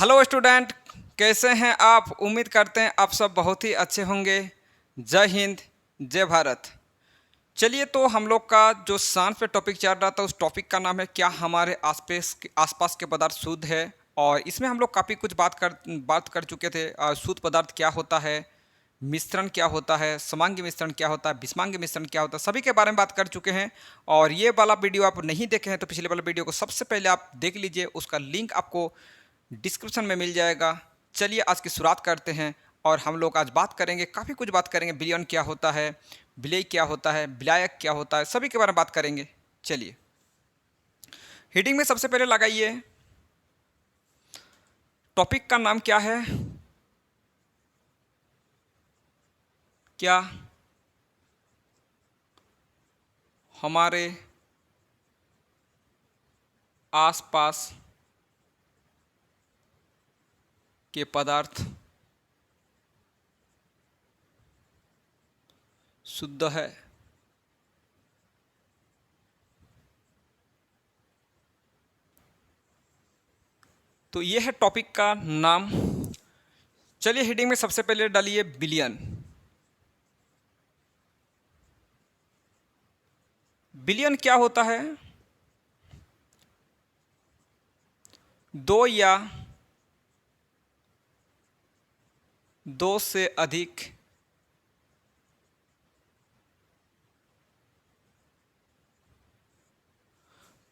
Hello student, कैसे हैं आप। उम्मीद करते हैं आप सब बहुत ही अच्छे होंगे। जय हिंद, जय भारत। चलिए, तो हम लोग का जो साइंस पे टॉपिक चल रहा था, उस टॉपिक का नाम है क्या हमारे आसपास के पदार्थ शुद्ध है। और इसमें हम लोग काफ़ी कुछ बात कर चुके थे। शुद्ध पदार्थ क्या होता है, मिश्रण क्या होता है, समांगी मिश्रण क्या होता है, विषमांगी मिश्रण क्या होता है, सभी के बारे में बात कर चुके हैं। और ये वाला वीडियो आप नहीं देखे हैं तो पिछले वाला वीडियो को सबसे पहले आप देख लीजिए, उसका लिंक आपको डिस्क्रिप्शन में मिल जाएगा। चलिए आज की शुरुआत करते हैं और हम लोग आज बात करेंगे, काफ़ी कुछ बात करेंगे। विलयन क्या होता है, विलेय क्या होता है, विलायक क्या होता है, सभी के बारे में बात करेंगे। चलिए, हेडिंग में सबसे पहले लगाइए, टॉपिक का नाम क्या है। क्या हमारे आसपास के पदार्थ शुद्ध है। तो ये है टॉपिक का नाम। चलिए, हेडिंग में सबसे पहले डालिए विलयन। विलयन क्या होता है। दो या दो से अधिक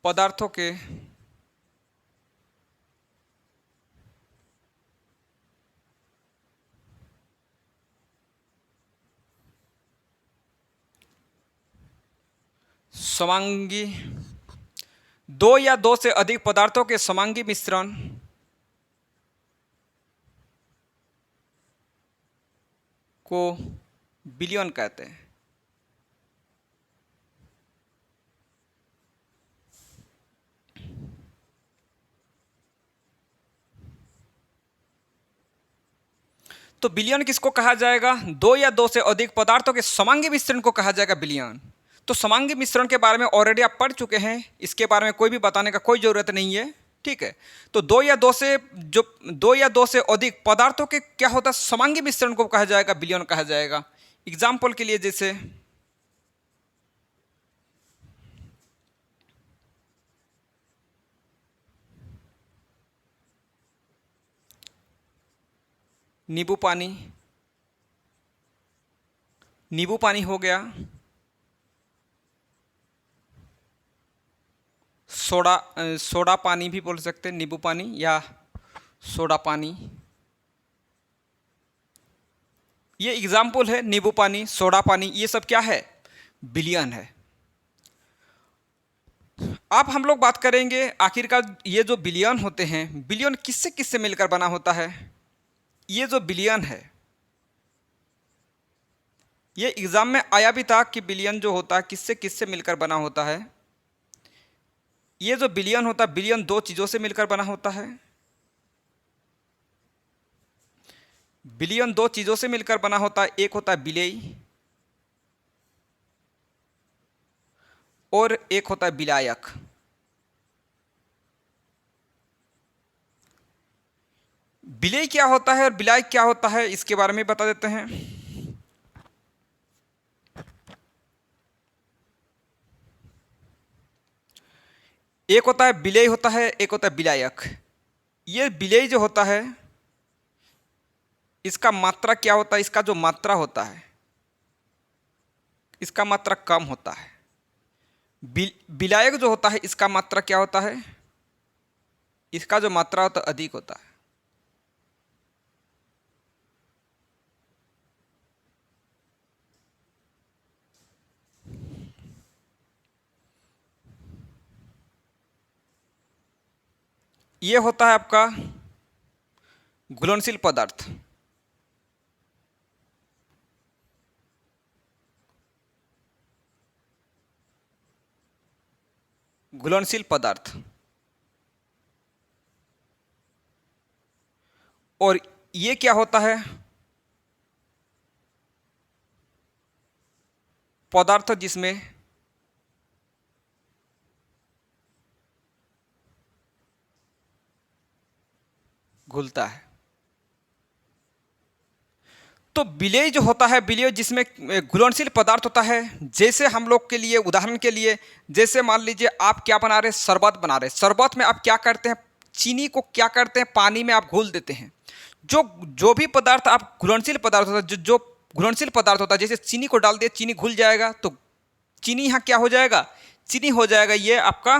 पदार्थों के समांगी, दो या दो से अधिक पदार्थों के समांगी मिश्रण को विलयन कहते हैं। तो विलयन किसको कहा जाएगा। दो या दो से अधिक पदार्थों के समांगी मिश्रण को कहा जाएगा विलयन। तो समांगी मिश्रण के बारे में ऑलरेडी आप पढ़ चुके हैं, इसके बारे में कोई भी बताने का कोई ज़रूरत नहीं है। ठीक है, तो दो या दो से अधिक पदार्थों के क्या होता है, समांगी मिश्रण को कहा जाएगा विलयन कहा जाएगा। एग्जाम्पल के लिए जैसे नींबू पानी, नींबू पानी हो गया, सोडा पानी भी बोल सकते हैं, नींबू पानी या सोडा पानी। ये एग्जाम्पल है, नींबू पानी, सोडा पानी, ये सब क्या है, विलयन है। अब हम लोग बात करेंगे आखिरकार ये जो विलयन होते हैं, विलयन किससे किससे मिलकर बना होता है। ये जो विलयन है, ये एग्जाम में आया भी था कि विलयन जो होता है किससे किससे मिलकर बना होता है। ये जो विलयन होता है, विलयन दो चीज़ों से मिलकर बना होता है। विलयन दो चीज़ों से मिलकर बना होता है, एक होता है विलेय और एक होता है विलायक। विलेय क्या होता है और विलायक क्या होता है, इसके बारे में बता देते हैं। एक होता है विलेय होता है, एक होता है विलायक। ये विलेय जो होता है, इसका मात्रा क्या होता है, इसका जो मात्रा होता है, इसका मात्रा कम होता है। विलायक जो होता है, इसका मात्रा क्या होता है, इसका जो मात्रा होता है अधिक होता है। ये होता है आपका घुलनशील पदार्थ। घुलनशील पदार्थ। और ये क्या होता है, पदार्थ जिसमें घुलता है। तो विलेय जो होता है, विलेय जिसमें घुलनशील पदार्थ होता है, जैसे हम लोग के लिए उदाहरण के लिए, जैसे मान लीजिए आप क्या बना रहे हैं, शरबत बना रहे हैं। शरबत में आप क्या करते हैं, चीनी को क्या करते हैं, पानी में आप घोल देते हैं। जो जो भी पदार्थ आप घुलनशील पदार्थ होता है, जो घुलनशील पदार्थ होता है, जैसे चीनी को डाल दिया, चीनी घुल जाएगा, तो चीनी यहाँ क्या हो जाएगा, चीनी हो जाएगा, ये आपका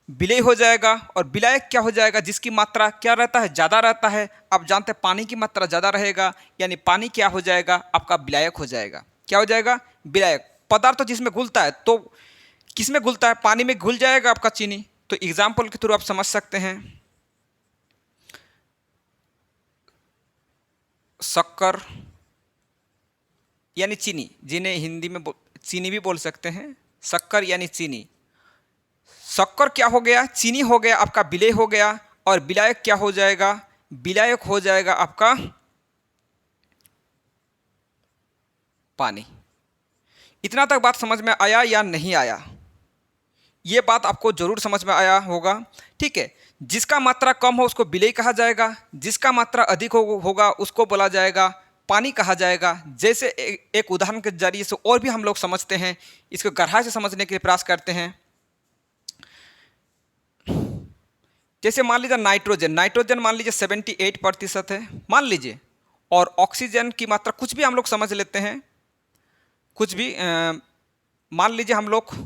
विलेय हो जाएगा। और विलायक क्या हो जाएगा, जिसकी मात्रा क्या रहता है, ज़्यादा रहता है। आप जानते हैं पानी की मात्रा ज़्यादा रहेगा, यानी पानी क्या हो जाएगा, आपका विलायक हो जाएगा। क्या हो जाएगा, विलायक। पदार्थ तो जिसमें घुलता है, तो किसमें घुलता है, पानी में घुल जाएगा आपका चीनी। तो एग्जाम्पल के थ्रू आप समझ सकते हैं, शक्कर यानी चीनी, जिन्हें हिंदी में चीनी भी बोल सकते हैं, शक्कर यानी चीनी। शक्कर क्या हो गया, चीनी हो गया, आपका विलेय हो गया। और विलायक क्या हो जाएगा, विलायक हो जाएगा आपका पानी। इतना तक बात समझ में आया या नहीं आया, ये बात आपको जरूर समझ में आया होगा। ठीक है, जिसका मात्रा कम हो उसको विलेय कहा जाएगा, जिसका मात्रा अधिक होगा उसको बोला जाएगा पानी कहा जाएगा। जैसे एक उदाहरण के जरिए से और भी हम लोग समझते हैं, इसको गहराई से समझने के लिए प्रयास करते हैं। जैसे मान लीजिए नाइट्रोजन, नाइट्रोजन मान लीजिए 78% है मान लीजिए, और ऑक्सीजन की मात्रा कुछ भी हम लोग समझ लेते हैं, कुछ भी मान लीजिए हम लोग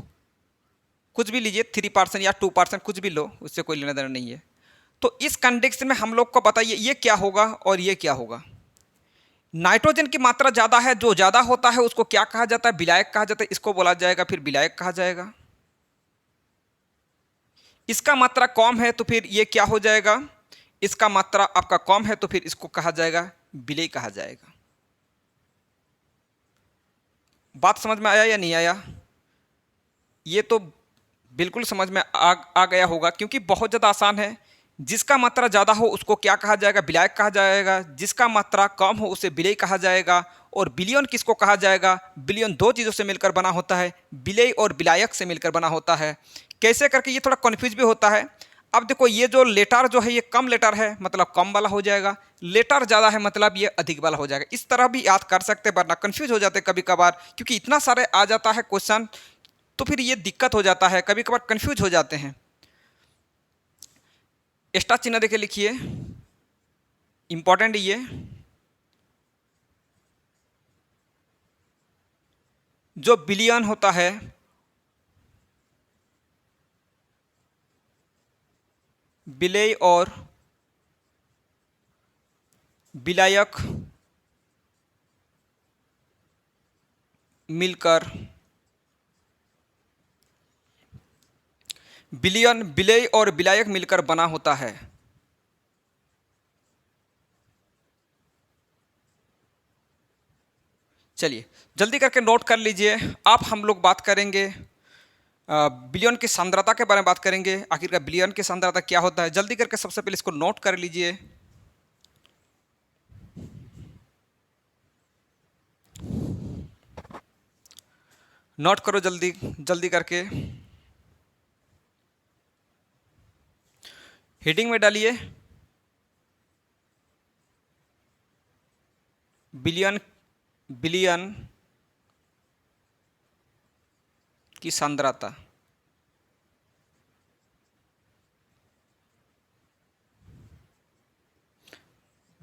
कुछ भी लीजिए 3% या 2%, कुछ भी लो, उससे कोई लेना देना नहीं है। तो इस कंडीशन में हम लोग को बताइए ये क्या होगा और ये क्या होगा। नाइट्रोजन की मात्रा ज़्यादा है, जो ज़्यादा होता है उसको क्या कहा जाता है, विलायक कहा जाता है, इसको बोला जाएगा फिर विलायक कहा जाएगा। इसका मात्रा कम है तो फिर ये क्या हो जाएगा, इसका मात्रा आपका कम है तो फिर इसको कहा जाएगा विलेय कहा जाएगा। बात समझ में आया या नहीं आया, ये तो बिल्कुल समझ में आ गया होगा, क्योंकि बहुत ज़्यादा आसान है। जिसका मात्रा ज़्यादा हो उसको क्या कहा जाएगा, विलायक कहा जाएगा। जिसका मात्रा कम हो उसे विलेय कहा जाएगा। और विलयन किसको कहा जाएगा, विलयन दो चीज़ों से मिलकर बना होता है, विलेय और विलायक से मिलकर बना होता है। कैसे करके, ये थोड़ा कन्फ्यूज भी होता है। अब देखो ये जो लेटर जो है ये कम लेटर है, मतलब कम वाला हो जाएगा, लेटर ज़्यादा है मतलब ये अधिक वाला हो जाएगा। इस तरह भी याद कर सकते हैं, वरना कन्फ्यूज हो जाते कभी कभार, क्योंकि इतना सारे आ जाता है क्वेश्चन, तो फिर ये दिक्कत हो जाता है, कभी कभार कंफ्यूज हो जाते हैं। एक्स्ट्रा चिन्ह देखे लिखिए, इंपॉर्टेंट ये, जो बिलियन होता है, विलेय और विलायक मिलकर बिलियन, विलेय और विलायक मिलकर बना होता है। चलिए जल्दी करके नोट कर लीजिए। आप हम लोग बात करेंगे बिलियन की सांद्रता के बारे में बात करेंगे, आखिरकार बिलियन की सांद्रता क्या होता है। जल्दी करके सबसे पहले इसको नोट कर लीजिए। नोट करो जल्दी जल्दी करके, हेडिंग में डालिए बिलियन, बिलियन की सांद्रता।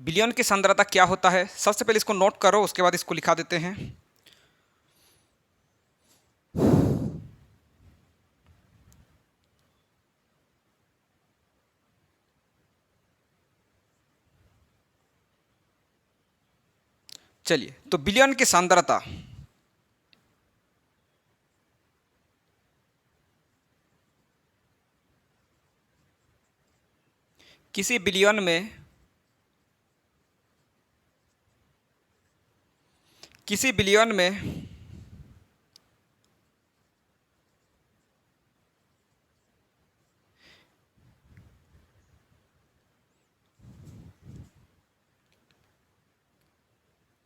बिलियन की सांद्रता क्या होता है, सबसे पहले इसको नोट करो, उसके बाद इसको लिखा देते हैं। चलिए, तो बिलियन की सांद्रता, किसी बिलियन में, किसी बिलियन में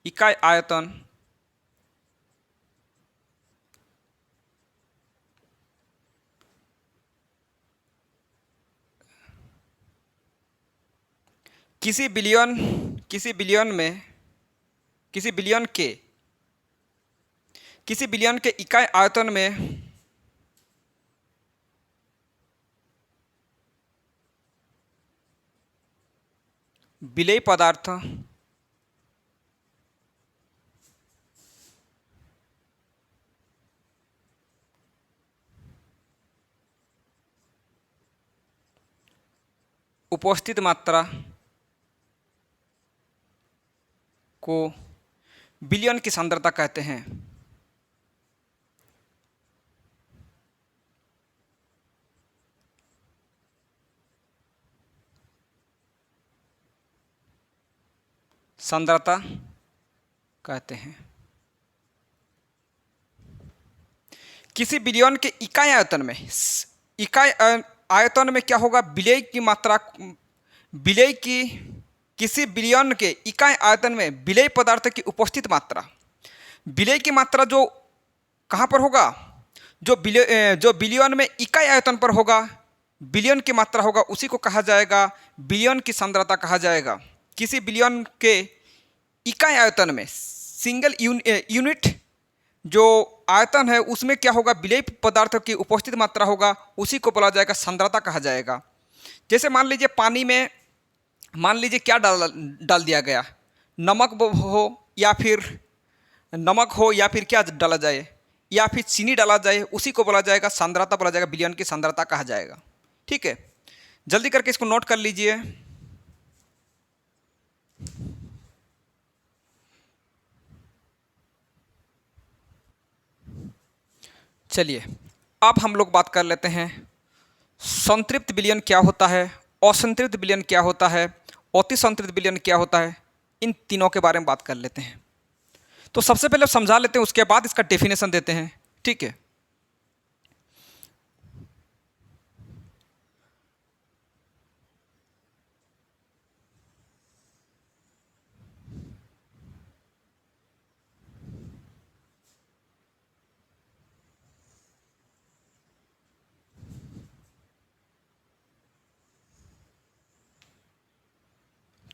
इकाई आयतन किसी बिलियन किसी बिलियन में किसी बिलियन के किसी बिलियन के इकाई आयतन में विलेय पदार्थ उपस्थित मात्रा को बिलियन की सांद्रता कहते हैं। सांद्रता कहते हैं। किसी बिलियन के इकाई आयतन में आयतन में क्या होगा, विलेय की मात्रा, विलेय की किसी बिलियन के इकाई आयतन में विलेय पदार्थ की उपस्थित मात्रा, विलेय की मात्रा जो कहाँ पर होगा, जो बिलियन में इकाई आयतन पर होगा, बिलियन की मात्रा होगा, उसी को कहा जाएगा बिलियन की सांद्रता कहा जाएगा। किसी बिलियन के इकाई आयतन में सिंगल यूनिट जो आयतन है उसमें क्या होगा, विलेय पदार्थ की उपस्थित मात्रा होगा, उसी को बोला जाएगा सांद्रता कहा जाएगा। जैसे मान लीजिए पानी में मान लीजिए क्या डाल दिया गया, नमक हो या फिर क्या डाला जाए, या फिर चीनी डाला जाए, उसी को बोला जाएगा सांद्रता, बोला जाएगा बिलियन की सांद्रता कहा जाएगा। ठीक है, जल्दी करके इसको नोट कर लीजिए। चलिए अब हम लोग बात कर लेते हैं संतृप्त विलयन क्या होता है, असंतृप्त विलयन क्या होता है, अति संतृप्त विलयन क्या होता है। इन तीनों के बारे में बात कर लेते हैं। तो सबसे पहले समझा लेते हैं, उसके बाद इसका डेफिनेशन देते हैं। ठीक है,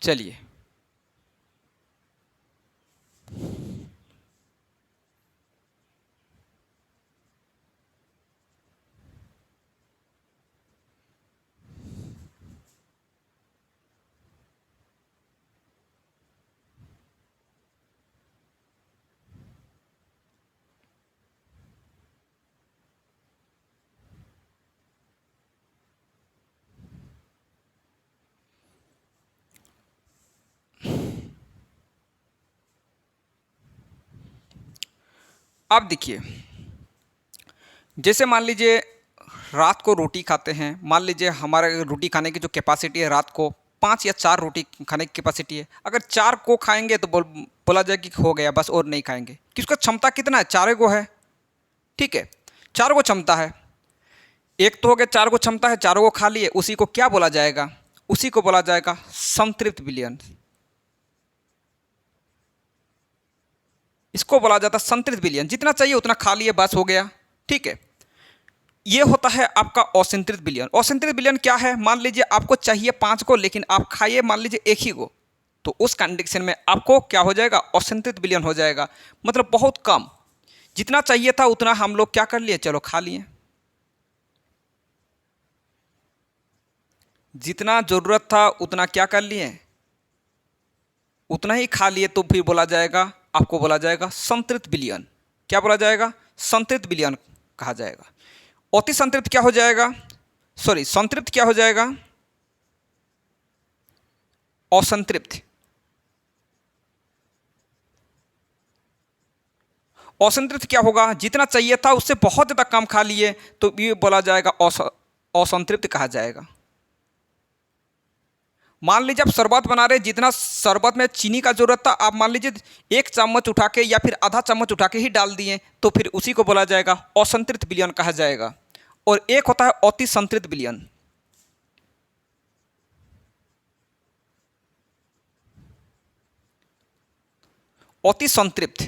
चलिए अब देखिए, जैसे मान लीजिए रात को रोटी खाते हैं, मान लीजिए हमारे रोटी खाने की जो कैपेसिटी है रात को 5 या 4 रोटी खाने की कैपेसिटी है। अगर 4 को खाएंगे तो बोला जाए कि हो गया बस, और नहीं खाएंगे कि उसका क्षमता कितना है, 4 को है। ठीक है, 4 को क्षमता है, एक तो हो गया 4 को क्षमता है, 4 को खा लिए, उसी को क्या बोला जाएगा, उसी को बोला जाएगा संतृप्त विलयन। इसको बोला जाता है संतृप्त विलयन। जितना चाहिए उतना खा लिए, बस हो गया। ठीक है, ये होता है आपका असंतृप्त विलयन। असंतृप्त विलयन क्या है, मान लीजिए आपको चाहिए 5 को, लेकिन आप खाइए मान लीजिए 1 ही को, तो उस कंडीशन में आपको क्या हो जाएगा, असंतृप्त विलयन हो जाएगा। मतलब बहुत कम, जितना चाहिए था उतना हम लोग क्या कर लिए, चलो खा लिए। जितना जरूरत था उतना क्या कर लिए, उतना ही खा लिए, तो फिर बोला जाएगा, आपको बोला जाएगा संतृप्त विलयन। क्या बोला जाएगा, संतृप्त विलयन कहा जाएगा। अति संतृप्त क्या हो जाएगा, सॉरी संतृप्त क्या हो जाएगा, असंतृप्त। असंतृप्त क्या होगा, जितना चाहिए था उससे बहुत ज़्यादा कम खा लिए, तो ये बोला जाएगा असंतृप्त कहा जाएगा। मान लीजिए आप शरबत बना रहे, जितना शरबत में चीनी का जरूरत था, आप मान लीजिए 1 चम्मच उठा के या फिर आधा चम्मच उठा के ही डाल दिए, तो फिर उसी को बोला जाएगा असंतृप्त विलयन कहा जाएगा। और एक होता है अति संतृप्त विलयन। अति संतृप्त,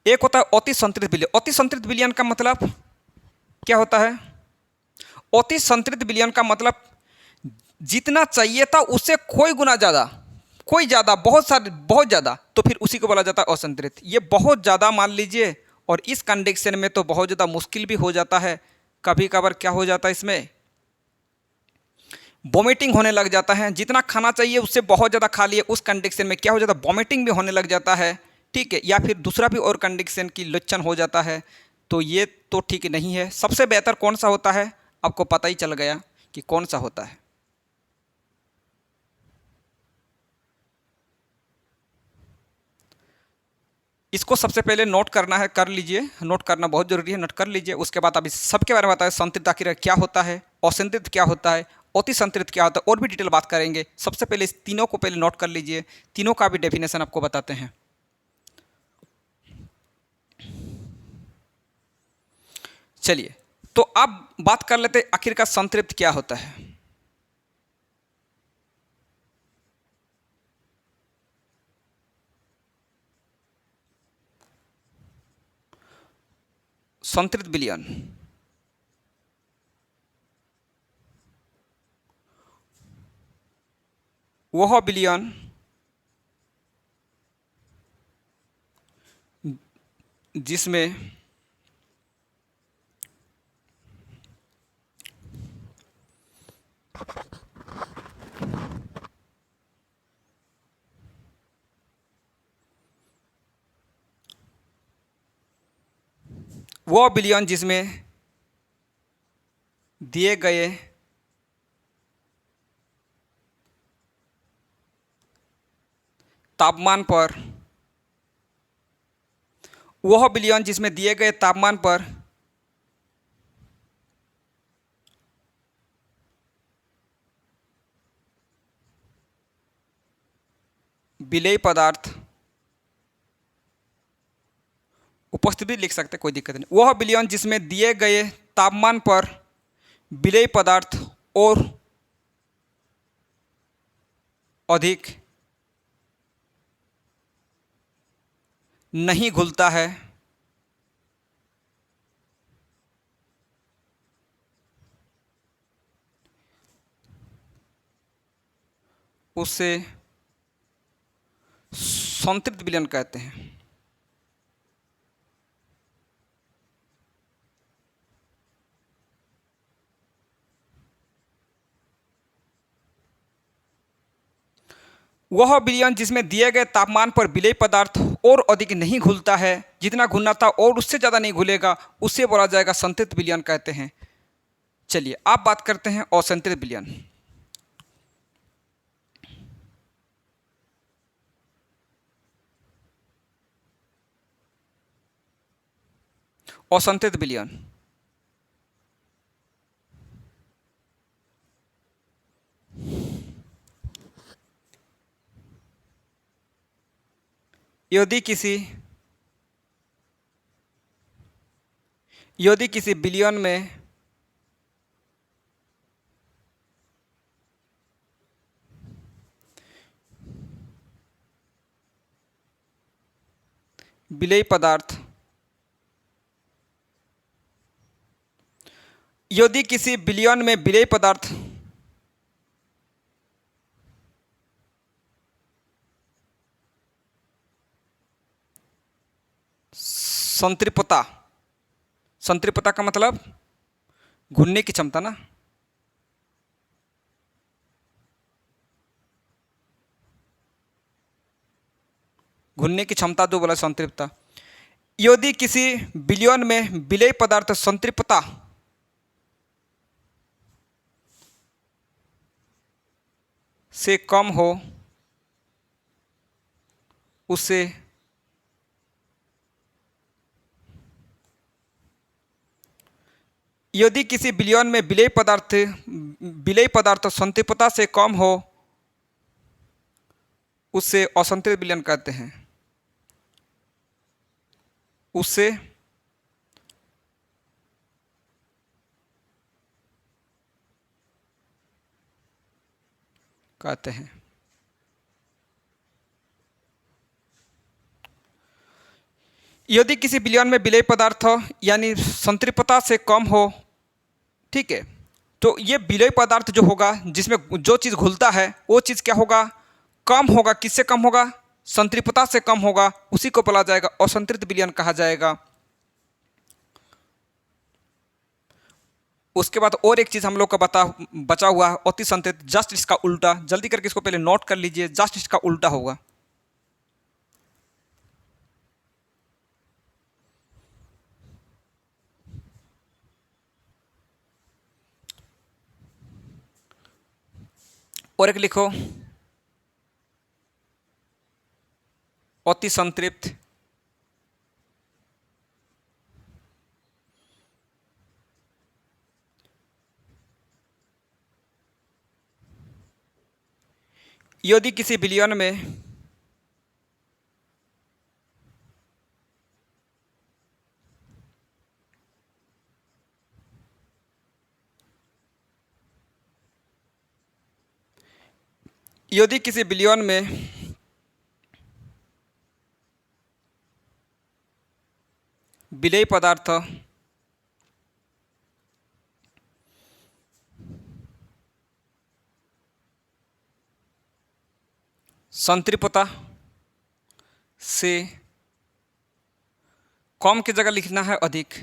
एक होता है अति संतृप्त विलयन। अति संतृप्त विलयन का मतलब क्या होता है, अति संतृप्त विलयन का मतलब जितना चाहिए था उससे कोई गुना ज़्यादा, कोई ज़्यादा, बहुत सारे, बहुत ज़्यादा, तो फिर उसी को बोला जाता है असंतुलित। ये बहुत ज़्यादा मान लीजिए, और इस कंडीशन में तो बहुत ज़्यादा मुश्किल भी हो जाता है। कभी कभार क्या हो जाता है, इसमें वॉमिटिंग होने लग जाता है। जितना खाना चाहिए उससे बहुत ज़्यादा खा लिए, उस कंडीशन में क्या हो जाता है, वॉमिटिंग भी होने लग जाता है। ठीक है, या फिर दूसरा भी और कंडीशन की लक्षण हो जाता है। तो ये तो ठीक नहीं है। सबसे बेहतर कौन सा होता है, आपको पता ही चल गया कि कौन सा होता है। इसको सबसे पहले नोट करना है, कर लीजिए, नोट करना बहुत जरूरी है, नोट कर लीजिए। उसके बाद अभी सबके बारे में बताएं, संतृप्त आखिर क्या होता है, असंतृप्त क्या होता है, अति संतृप्त क्या होता है, और भी डिटेल बात करेंगे। सबसे पहले इस तीनों को पहले नोट कर लीजिए, तीनों का भी डेफिनेशन आपको बताते हैं। चलिए, तो अब बात कर लेते हैं आखिर का संतृप्त क्या होता है। संतृप्त विलयन वह विलयन जिसमें वह विलयन जिसमें दिए गए तापमान पर, वह विलयन जिसमें दिए गए तापमान पर विलेय पदार्थ उपस्थित भी लिख सकते, कोई दिक्कत नहीं। वह विलयन जिसमें दिए गए तापमान पर विलेय पदार्थ और अधिक नहीं घुलता है, उसे संतृप्त विलयन कहते हैं। वह विलयन जिसमें दिए गए तापमान पर विलेय पदार्थ और अधिक नहीं घुलता है, जितना घुलना था और उससे ज़्यादा नहीं घुलेगा, उससे बोला जाएगा संतृप्त विलयन कहते हैं। चलिए, आप बात करते हैं असंतृप्त विलयन। असंतृप्त विलयन यदि किसी विलयन में विलेय पदार्थ, यदि किसी विलयन में विलेय पदार्थ संतृप्तता, संतृप्तता का मतलब घुलने की क्षमता ना, घुलने की क्षमता जो बोला संतृप्तता। यदि किसी विलयन में विलेय पदार्थ संतृप्तता से कम हो, उसे यदि किसी विलयन में विलेय पदार्थ संतृप्तता से कम हो, उससे असंतृप्त विलयन कहते हैं। उससे कहते हैं। यदि किसी विलयन में विलेय पदार्थ यानी संतृप्तता से कम हो, ठीक है, तो ये विलेय पदार्थ जो होगा, जिसमें जो चीज़ घुलता है वो चीज़ क्या होगा, कम होगा। किससे कम होगा, संतृप्तता से कम होगा, उसी को बोला जाएगा असंतृप्त विलयन कहा जाएगा। उसके बाद और एक चीज़ हम लोग का बचा हुआ है अति संतृप्त, जस्ट इसका उल्टा। जल्दी करके इसको पहले नोट कर लीजिए, जस्ट इसका उल्टा होगा। और एक लिखो अति संतृप्त यदि किसी विलयन में यदि किसी विलयन में विलेय पदार्थ संतृप्तता से कम की जगह लिखना है अधिक,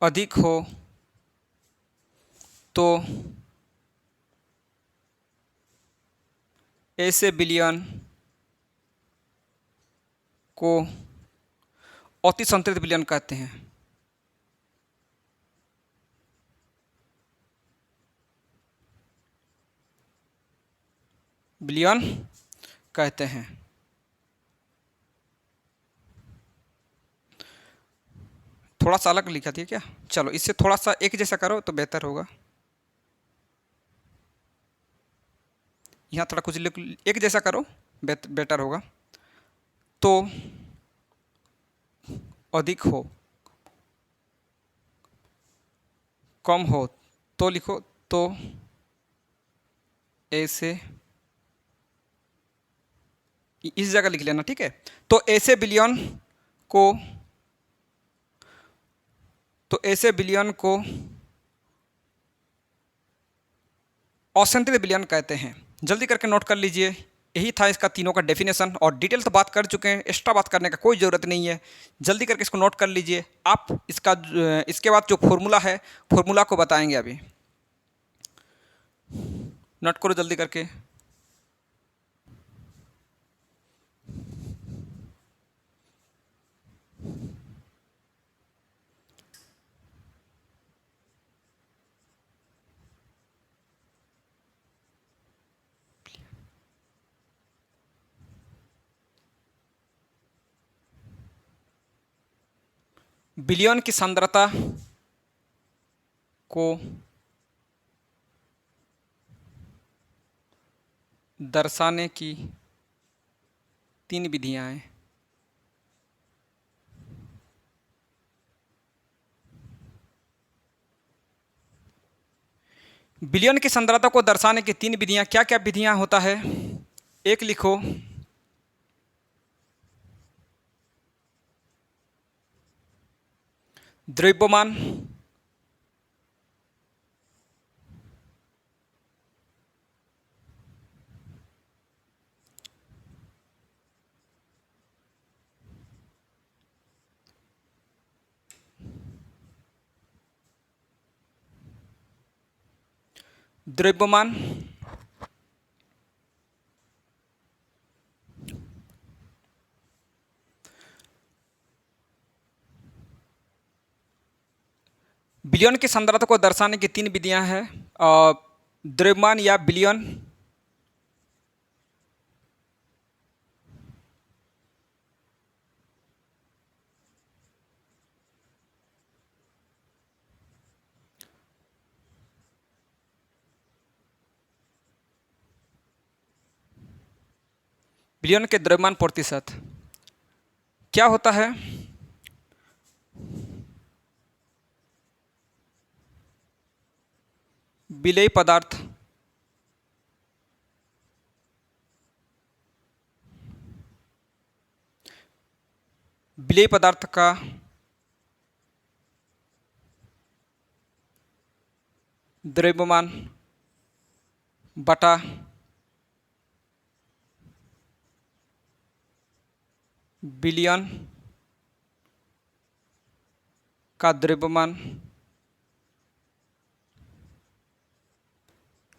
अधिक हो तो ऐसे विलयन को अति संतृप्त विलयन कहते हैं। विलयन कहते हैं। थोड़ा सा अलग लिखा थी क्या, चलो इससे थोड़ा सा एक जैसा करो तो बेहतर होगा। यहाँ थोड़ा कुछ एक जैसा करो, बेटर होगा। तो अधिक हो, कम हो तो लिखो तो ऐसे, इस जगह लिख लेना, ठीक है। तो ऐसे विलयन को, तो ऐसे विलयन को असंतृप्त विलयन कहते हैं। जल्दी करके नोट कर लीजिए। यही था इसका तीनों का डेफिनेशन, और डिटेल तो बात कर चुके हैं, एक्स्ट्रा बात करने का कोई ज़रूरत नहीं है। जल्दी करके इसको नोट कर लीजिए। आप इसका इसके बाद जो फॉर्मूला है, फॉर्मूला को बताएंगे अभी। नोट करो जल्दी करके। विलयन की सांद्रता को दर्शाने की तीन विधियां हैं। विलयन की सांद्रता को दर्शाने की तीन विधियां, क्या क्या विधियां होता है, एक लिखो द्रव्यमान, द्रव्यमान, विलयन की सांद्रता को दर्शाने की तीन विधियां हैं। द्रव्यमान या विलयन, विलयन के द्रव्यमान प्रतिशत क्या होता है, विलेय पदार्थ विलेय पदार्थ का द्रव्यमान बटा बिलियन का द्रव्यमान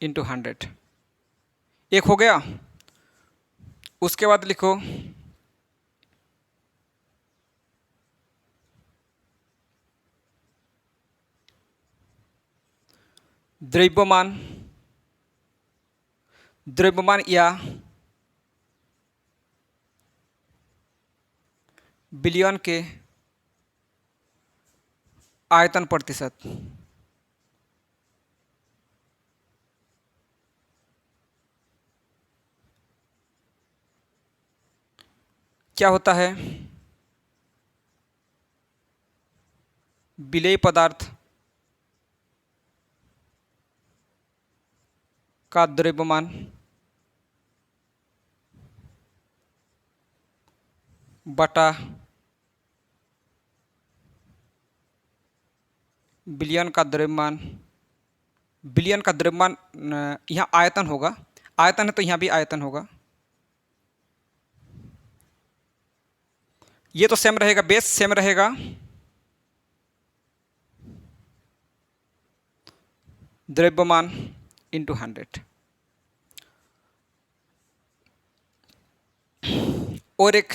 इंटू 100। एक हो गया। उसके बाद लिखो द्रव्यमान या बिलियन के आयतन प्रतिशत। क्या होता है? विलेय पदार्थ का द्रव्यमान बटा बिलियन का द्रव्यमान। बिलियन का द्रव्यमान यहाँ आयतन होगा, आयतन है तो यहाँ भी आयतन होगा। ये तो सेम रहेगा, बेस सेम रहेगा। द्रव्यमान इंटू 100। और एक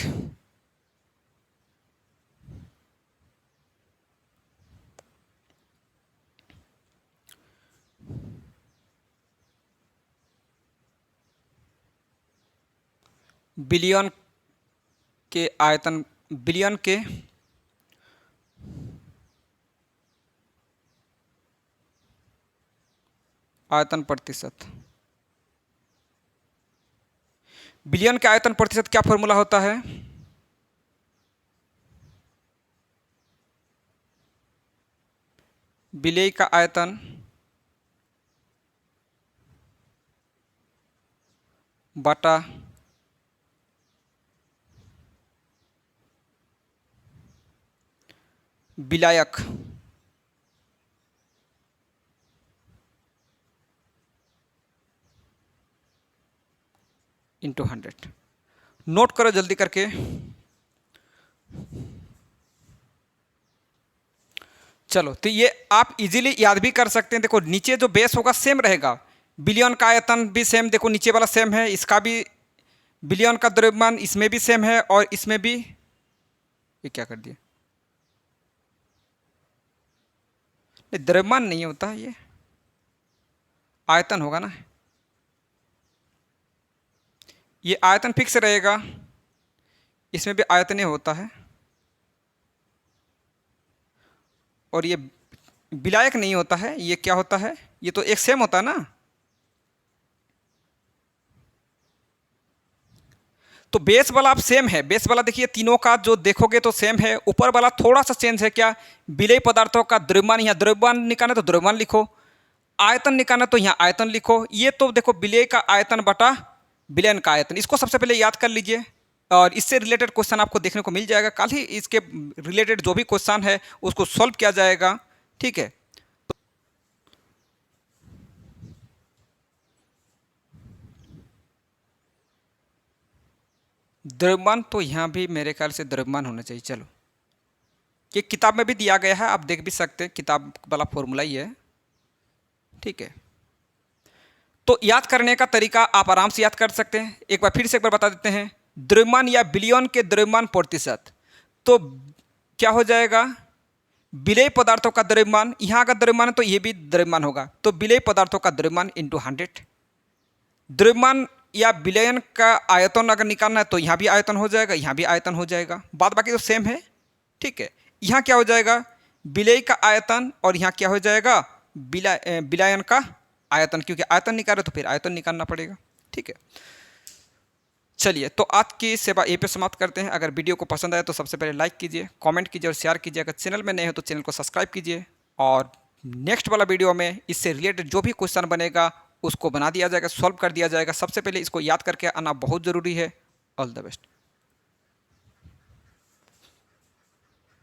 बिलियन के आयतन, बिलियन के आयतन प्रतिशत। बिलियन के आयतन प्रतिशत क्या फॉर्मूला होता है? विलेय का आयतन बटा विलायक इंटू 100। नोट करो जल्दी करके। चलो, तो ये आप इजीली याद भी कर सकते हैं। देखो नीचे जो बेस होगा सेम रहेगा, बिलियन का आयतन भी सेम, देखो नीचे वाला सेम है, इसका भी बिलियन का द्रव्यमान इसमें भी सेम है और इसमें भी। ये क्या कर दिया? द्रव्यमान नहीं होता, ये आयतन होगा ना। ये आयतन फिक्स रहेगा, इसमें भी आयतन होता है। और ये विलायक नहीं होता है, ये क्या होता है? ये तो एक सेम होता है ना। तो बेस वाला आप सेम है, बेस वाला देखिए तीनों का जो देखोगे तो सेम है। ऊपर वाला थोड़ा सा चेंज है, क्या? विलेय पदार्थों का द्रव्यमान, यहाँ द्रव्यमान निकालना तो द्रव्यमान लिखो, आयतन निकालना तो यहाँ आयतन लिखो। ये तो देखो विलेय का आयतन बटा विलयन का आयतन, इसको सबसे पहले याद कर लीजिए और इससे रिलेटेड क्वेश्चन आपको देखने को मिल जाएगा। कल ही इसके रिलेटेड जो भी क्वेश्चन है उसको सॉल्व किया जाएगा, ठीक है। द्रव्यमान तो यहाँ भी मेरे ख्याल से द्रव्यमान होना चाहिए। चलो, ये किताब में भी दिया गया है, आप देख भी सकते हैं, किताब वाला फॉर्मूला ही है, ठीक है। तो याद करने का तरीका आप आराम से याद कर सकते हैं। एक बार फिर से एक बार बता देते हैं, द्रव्यमान या बिलियन के द्रव्यमान प्रतिशत, तो क्या हो जाएगा? विलेय पदार्थों का द्रव्यमान, यहाँ का द्रव्यमान है तो ये भी द्रव्यमान होगा, तो विलेय पदार्थों का द्रव्यमान इंटू 100। द्रव्यमान या विलयन का आयतन अगर निकालना है तो यहाँ भी आयतन हो जाएगा, यहाँ भी आयतन हो जाएगा, बाद बाकी तो सेम है, ठीक है। यहाँ क्या हो जाएगा? विलेय का आयतन और यहाँ क्या हो जाएगा? विलायन का आयतन, क्योंकि आयतन निकाले तो फिर आयतन निकालना पड़ेगा, ठीक है। चलिए, तो आज की सेवा यहीं पे समाप्त करते हैं। अगर वीडियो को पसंद आए तो सबसे पहले लाइक कीजिए, कमेंट कीजिए और शेयर कीजिए। अगर चैनल में नए हो तो चैनल को सब्सक्राइब कीजिए और नेक्स्ट वाला वीडियो में इससे रिलेटेड जो भी क्वेश्चन बनेगा उसको बना दिया जाएगा, सॉल्व कर दिया जाएगा। सबसे पहले इसको याद करके आना बहुत ज़रूरी है। All the best.